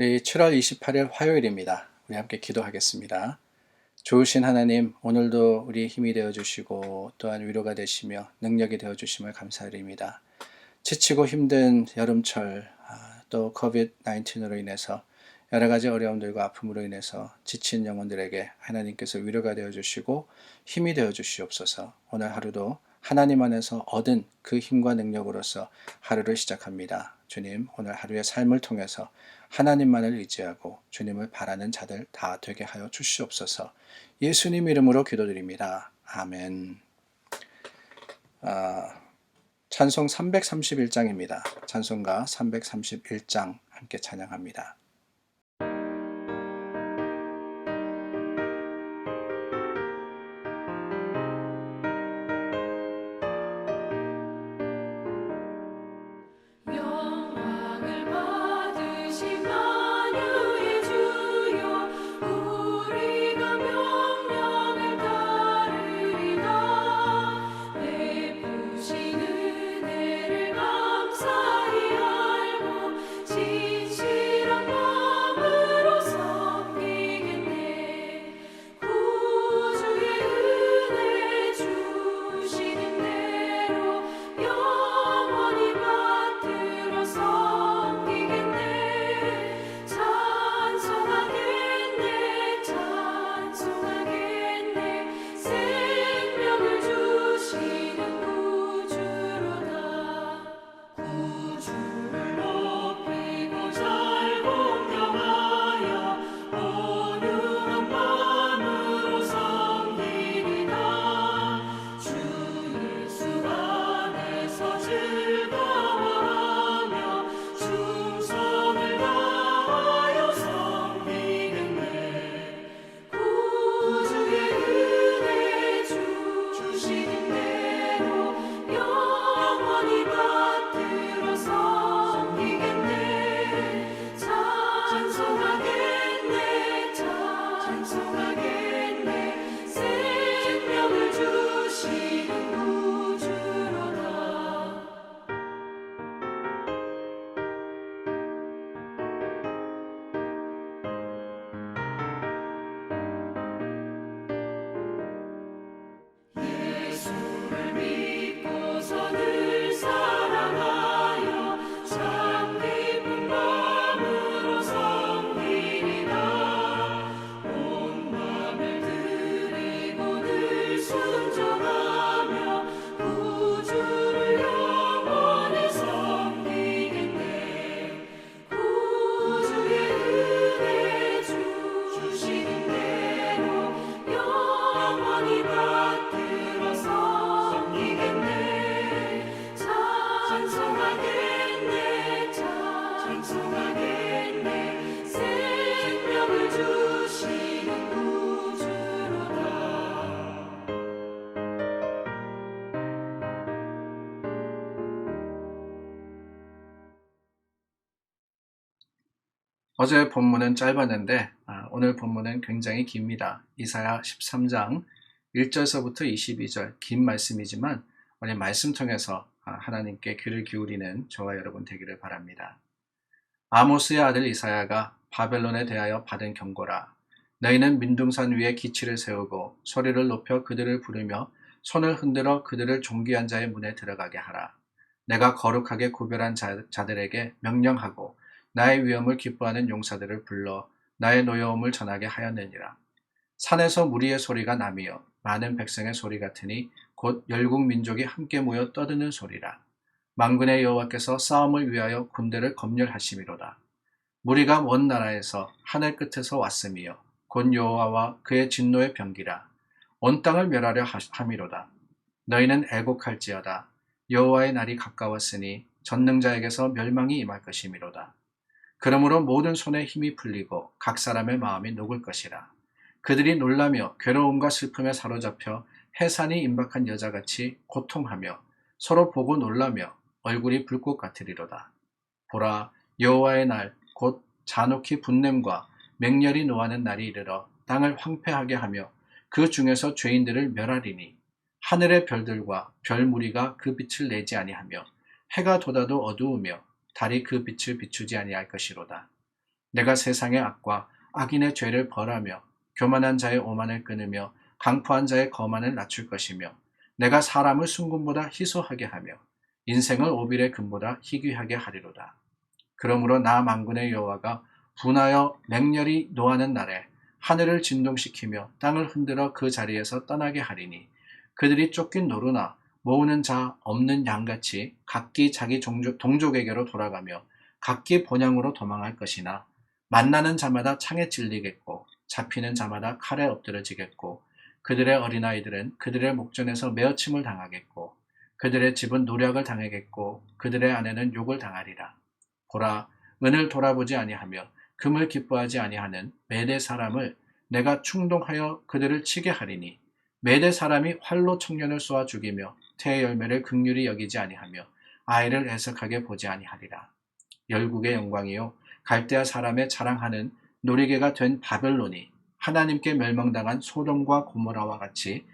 우리 7월 28일 화요일입니다. 우리 함께 기도하겠습니다. 좋으신 하나님, 오늘도 우리의 힘이 되어 주시고 또한 위로가 되시며 능력이 되어 주심을 감사드립니다. 지치고 힘든 여름철, 또 COVID-19으로 인해서 여러 가지 어려움들과 아픔으로 인해서 지친 영혼들에게 하나님께서 위로가 되어 주시고 힘이 되어 주시옵소서. 오늘 하루도 하나님 안에서 얻은 그 힘과 능력으로서 하루를 시작합니다. 주님, 오늘 하루의 삶을 통해서 하나님만을 의지하고 주님을 바라는 자들 다 되게 하여 주시옵소서. 예수님 이름으로 기도드립니다. 아멘. 찬송 331장입니다. 찬송가 331장 함께 찬양합니다. 어제 본문은 짧았는데 오늘 본문은 굉장히 깁니다. 이사야 13장 1절서부터 22절 긴 말씀이지만 오늘 말씀 통해서 하나님께 귀를 기울이는 저와 여러분 되기를 바랍니다. 아모스의 아들 이사야가 바벨론에 대하여 받은 경고라. 너희는 민둥산 위에 기치를 세우고 소리를 높여 그들을 부르며 손을 흔들어 그들을 존귀한 자의 문에 들어가게 하라. 내가 거룩하게 구별한 자들에게 명령하고 나의 위엄을 기뻐하는 용사들을 불러 나의 노여움을 전하게 하였느니라. 산에서 무리의 소리가 나며 많은 백성의 소리 같으니 곧 열국 민족이 함께 모여 떠드는 소리라. 만군의 여호와께서 싸움을 위하여 군대를 검열하심이로다. 무리가 먼 나라에서 하늘 끝에서 왔으며 곧 여호와와 그의 진노의 병기라. 온 땅을 멸하려 함이로다. 너희는 애곡할지어다. 여호와의 날이 가까웠으니 전능자에게서 멸망이 임할 것이미로다. 그러므로 모든 손에 힘이 풀리고 각 사람의 마음이 녹을 것이라. 그들이 놀라며 괴로움과 슬픔에 사로잡혀 해산이 임박한 여자같이 고통하며 서로 보고 놀라며 얼굴이 불꽃 같으리로다. 보라, 여호와의 날 곧 잔혹히 분냄과 맹렬히 노하는 날이 이르러 땅을 황폐하게 하며 그 중에서 죄인들을 멸하리니 하늘의 별들과 별 무리가 그 빛을 내지 아니하며 해가 돋아도 어두우며 달이 그 빛을 비추지 아니할 것이로다. 내가 세상의 악과 악인의 죄를 벌하며 교만한 자의 오만을 끊으며 강포한 자의 거만을 낮출 것이며 내가 사람을 순금보다 희소하게 하며 인생을 오빌의 금보다 희귀하게 하리로다. 그러므로 나 만군의 여호와가 분하여 맹렬히 노하는 날에 하늘을 진동시키며 땅을 흔들어 그 자리에서 떠나게 하리니 그들이 쫓긴 노루나 모으는 자 없는 양같이 각기 자기 동족에게로 돌아가며 각기 본향으로 도망할 것이나 만나는 자마다 창에 찔리겠고 잡히는 자마다 칼에 엎드러지겠고 그들의 어린아이들은 그들의 목전에서 메어침을 당하겠고 그들의 집은 노략을 당하겠고 그들의 아내는 욕을 당하리라. 보라, 은을 돌아보지 아니하며 금을 기뻐하지 아니하는 메대 사람을 내가 충동하여 그들을 치게 하리니 메대 사람이 활로 청년을 쏘아 죽이며 태의 열매를 긍휼히 여기지 아니하며 아이를 애석하게 보지 아니하리라. 열국의 영광이요 갈대아 사람의 자랑하는 놀이개가 된 바벨론이 하나님께 멸망당한 소돔과 고모라와 같이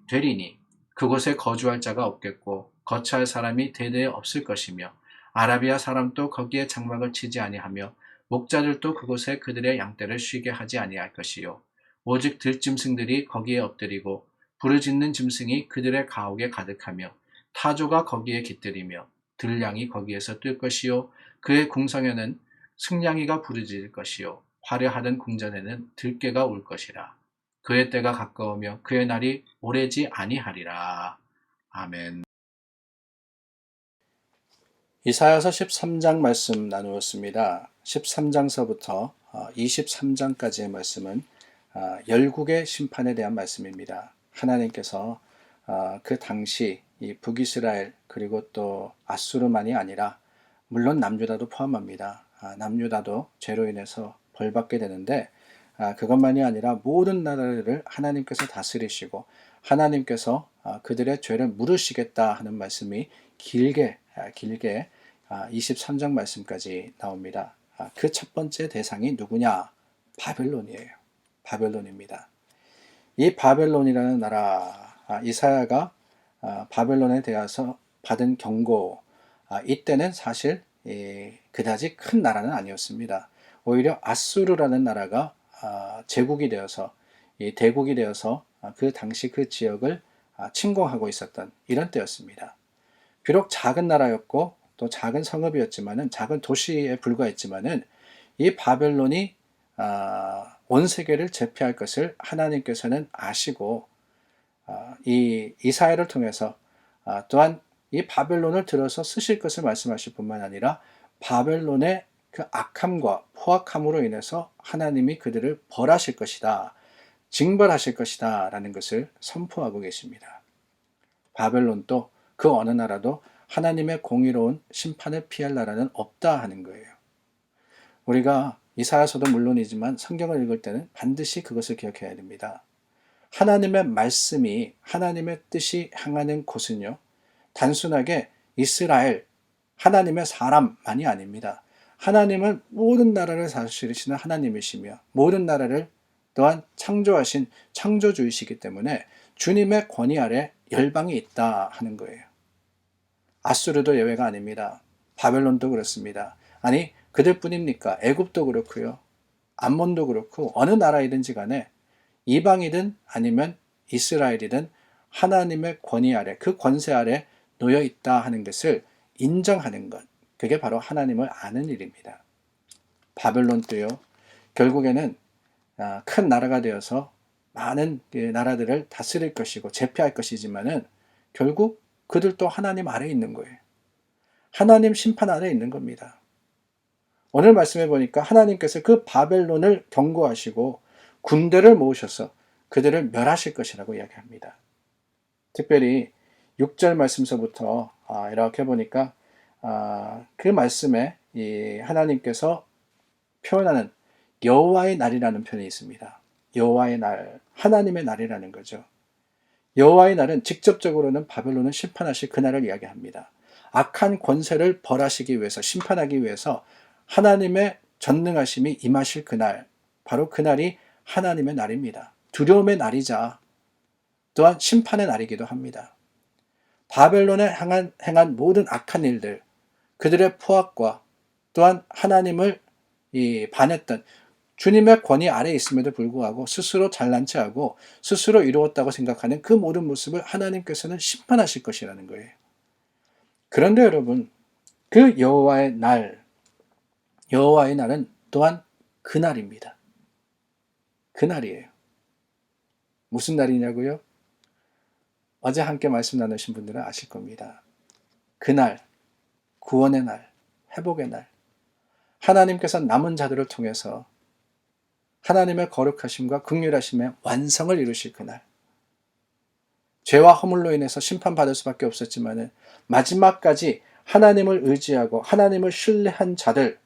되리니 그곳에 거주할 자가 없겠고 거처할 사람이 대대에 없을 것이며 아라비아 사람도 거기에 장막을 치지 아니하며 목자들도 그곳에 그들의 양떼를 쉬게 하지 아니할 것이요 오직 들짐승들이 거기에 엎드리고 부르짖는 짐승이 그들의 가옥에 가득하며 타조가 거기에 깃들이며 들량이 거기에서 뜰 것이요 그의 궁성에는 승냥이가 부르짖을 것이요 화려하던 궁전에는 들깨가 울 것이라. 그의 때가 가까우며 그의 날이 오래지 아니하리라. 아멘. 이사야서 13장 말씀 나누었습니다. 13장서부터 23장까지의 말씀은 열국의 심판에 대한 말씀입니다. 하나님께서 그 당시 이 북이스라엘 그리고 또 아수르만이 아니라 물론 남유다도 포함합니다. 남유다도 죄로 인해서 벌받게 되는데 그것만이 아니라 모든 나라를 하나님께서 다스리시고 하나님께서 그들의 죄를 물으시겠다 하는 말씀이 길게 23장 말씀까지 나옵니다. 그 첫 번째 대상이 누구냐? 바벨론이에요. 바벨론입니다. 이 바벨론이라는 나라, 이사야가 바벨론에 대해서 받은 경고, 이때는 사실 그다지 큰 나라는 아니었습니다. 오히려 아수르라는 나라가 제국이 되어서 대국이 되어서 그 당시 그 지역을 침공하고 있었던 이런 때였습니다. 비록 작은 나라였고 또 작은 성읍이었지만은 작은 도시에 불과했지만은 이 바벨론이 온 세계를 제패할 것을 하나님께서는 아시고 이 이사야를 통해서 또한 이 바벨론을 들어서 쓰실 것을 말씀하실 뿐만 아니라 바벨론의 그 악함과 포악함으로 인해서 하나님이 그들을 벌하실 것이다. 징벌하실 것이다. 라는 것을 선포하고 계십니다. 바벨론도 그 어느 나라도 하나님의 공의로운 심판을 피할 나라는 없다 하는 거예요. 우리가 이사야서도 물론이지만 성경을 읽을 때는 반드시 그것을 기억해야 됩니다. 하나님의 말씀이 하나님의 뜻이 향하는 곳은요. 단순하게 이스라엘, 하나님의 사람만이 아닙니다. 하나님은 모든 나라를 다스리시는 하나님이시며 모든 나라를 또한 창조하신 창조주이시기 때문에 주님의 권위 아래 열방이 있다 하는 거예요. 아수르도 예외가 아닙니다. 바벨론도 그렇습니다. 아니 그들뿐입니까? 애굽도 그렇고요. 암몬도 그렇고 어느 나라이든지 간에 이방이든 아니면 이스라엘이든 하나님의 권위 아래 그 권세 아래 놓여 있다 하는 것을 인정하는 것. 그게 바로 하나님을 아는 일입니다. 바벨론도요. 결국에는 큰 나라가 되어서 많은 나라들을 다스릴 것이고 제패할 것이지만은 결국 그들도 하나님 아래에 있는 거예요. 하나님 심판 아래에 있는 겁니다. 오늘 말씀해 보니까 하나님께서 그 바벨론을 경고하시고 군대를 모으셔서 그들을 멸하실 것이라고 이야기합니다. 특별히 6절 말씀서부터 이렇게 보니까 그 말씀에 이 하나님께서 표현하는 여호와의 날이라는 표현이 있습니다. 여호와의 날, 하나님의 날이라는 거죠. 여호와의 날은 직접적으로는 바벨론을 심판하실 그날을 이야기합니다. 악한 권세를 벌하시기 위해서 심판하기 위해서 하나님의 전능하심이 임하실 그날, 바로 그날이 하나님의 날입니다. 두려움의 날이자 또한 심판의 날이기도 합니다. 바벨론에 행한 모든 악한 일들, 그들의 포악과 또한 하나님을 반했던 주님의 권위 아래에 있음에도 불구하고 스스로 잘난 체하고 스스로 이루었다고 생각하는 그 모든 모습을 하나님께서는 심판하실 것이라는 거예요. 그런데 여러분, 그 여호와의 날은 또한 그날입니다. 그날이에요. 무슨 날이냐고요? 어제 함께 말씀 나누신 분들은 아실 겁니다. 그날, 구원의 날, 회복의 날, 하나님께서 남은 자들을 통해서 하나님의 거룩하심과 긍휼하심의 완성을 이루실 그날. 죄와 허물로 인해서 심판받을 수밖에 없었지만 마지막까지 하나님을 의지하고 하나님을 신뢰한 자들,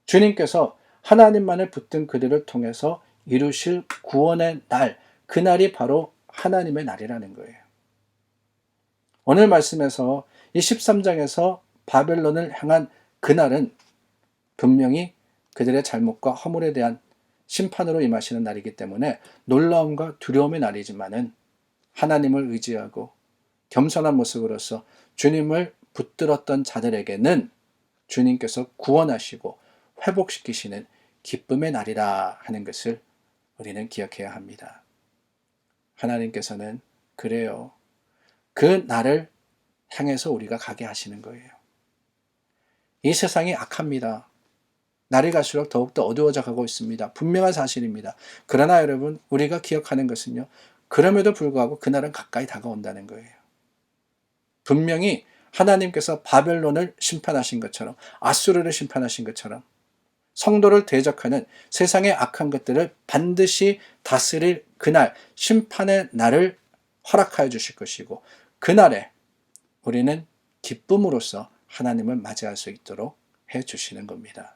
주님께서 하나님만을 붙든 그들을 통해서 이루실 구원의 날, 그날이 바로 하나님의 날이라는 거예요. 오늘 말씀에서 이 13장에서 바벨론을 향한 그날은 분명히 그들의 잘못과 허물에 대한 심판으로 임하시는 날이기 때문에 놀라움과 두려움의 날이지만은 하나님을 의지하고 겸손한 모습으로서 주님을 붙들었던 자들에게는 주님께서 구원하시고 회복시키시는 기쁨의 날이라 하는 것을 우리는 기억해야 합니다. 하나님께서는 그래요. 그 날을 향해서 우리가 가게 하시는 거예요. 이 세상이 악합니다. 날이 갈수록 더욱더 어두워져 가고 있습니다. 분명한 사실입니다. 그러나 여러분, 우리가 기억하는 것은요, 그럼에도 불구하고 그날은 가까이 다가온다는 거예요. 분명히 하나님께서 바벨론을 심판하신 것처럼, 아수르를 심판하신 것처럼 성도를 대적하는 세상의 악한 것들을 반드시 다스릴 그날, 심판의 날을 허락하여 주실 것이고, 그날에 우리는 기쁨으로써 하나님을 맞이할 수 있도록 해 주시는 겁니다.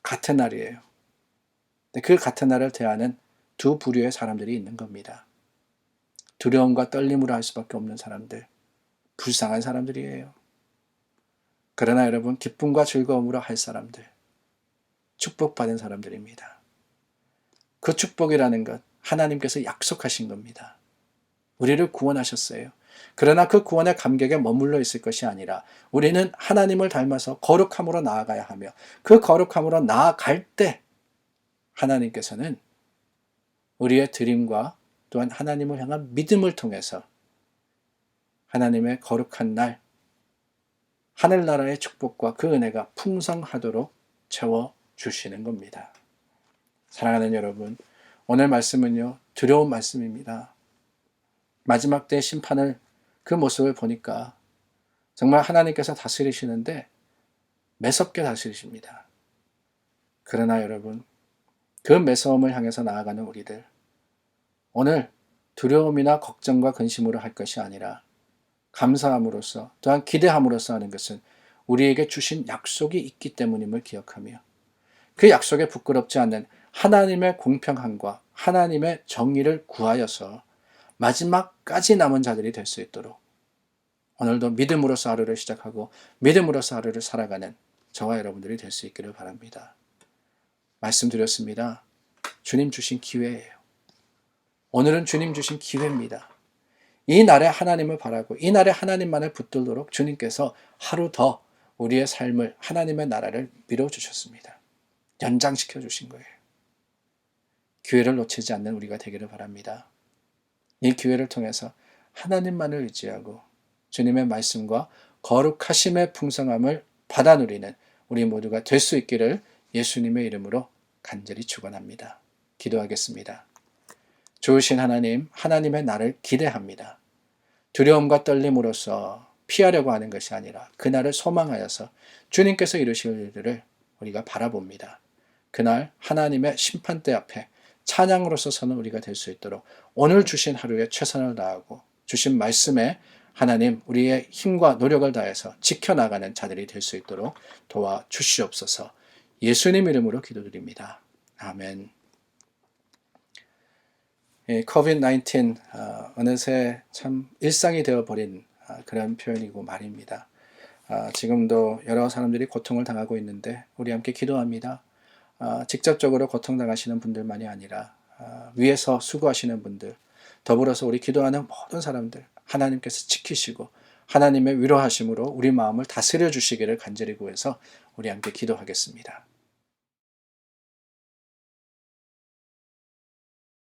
같은 날이에요. 그 같은 날을 대하는 두 부류의 사람들이 있는 겁니다. 두려움과 떨림으로 할 수밖에 없는 사람들, 불쌍한 사람들이에요. 그러나 여러분, 기쁨과 즐거움으로 할 사람들, 축복받은 사람들입니다. 그 축복이라는 것, 하나님께서 약속하신 겁니다. 우리를 구원하셨어요. 그러나 그 구원의 감격에 머물러 있을 것이 아니라 우리는 하나님을 닮아서 거룩함으로 나아가야 하며, 그 거룩함으로 나아갈 때 하나님께서는 우리의 드림과 또한 하나님을 향한 믿음을 통해서 하나님의 거룩한 날, 하늘나라의 축복과 그 은혜가 풍성하도록 채워주시는 겁니다. 사랑하는 여러분, 오늘 말씀은요, 두려운 말씀입니다. 마지막 때 심판을, 그 모습을 보니까 정말 하나님께서 다스리시는데 매섭게 다스리십니다. 그러나 여러분, 그 매서움을 향해서 나아가는 우리들, 오늘 두려움이나 걱정과 근심으로 할 것이 아니라 감사함으로써, 또한 기대함으로써 하는 것은 우리에게 주신 약속이 있기 때문임을 기억하며, 그 약속에 부끄럽지 않는 하나님의 공평함과 하나님의 정의를 구하여서 마지막까지 남은 자들이 될 수 있도록 오늘도 믿음으로써 하루를 시작하고 믿음으로써 하루를 살아가는 저와 여러분들이 될 수 있기를 바랍니다. 말씀드렸습니다. 주님 주신 기회예요. 오늘은 주님 주신 기회입니다. 이 날에 하나님을 바라고 이 날에 하나님만을 붙들도록 주님께서 하루 더 우리의 삶을, 하나님의 나라를 밀어주셨습니다. 연장시켜 주신 거예요. 기회를 놓치지 않는 우리가 되기를 바랍니다. 이 기회를 통해서 하나님만을 의지하고 주님의 말씀과 거룩하심의 풍성함을 받아 누리는 우리 모두가 될 수 있기를 예수님의 이름으로 간절히 축원합니다. 기도하겠습니다. 좋으신 하나님, 하나님의 날을 기대합니다. 두려움과 떨림으로써 피하려고 하는 것이 아니라 그날을 소망하여서 주님께서 이루실 일들을 우리가 바라봅니다. 그날 하나님의 심판대 앞에 찬양으로서 서는 우리가 될 수 있도록 오늘 주신 하루에 최선을 다하고 주신 말씀에 하나님, 우리의 힘과 노력을 다해서 지켜나가는 자들이 될 수 있도록 도와주시옵소서. 예수님 이름으로 기도드립니다. 아멘. COVID-19 어느새 참 일상이 되어버린 그런 표현이고 말입니다. 지금도 여러 사람들이 고통을 당하고 있는데 우리 함께 기도합니다. 직접적으로 고통당하시는 분들만이 아니라 위에서 수고하시는 분들, 더불어서 우리 기도하는 모든 사람들 하나님께서 지키시고 하나님의 위로하심으로 우리 마음을 다스려 주시기를 간절히 구해서 우리 함께 기도하겠습니다.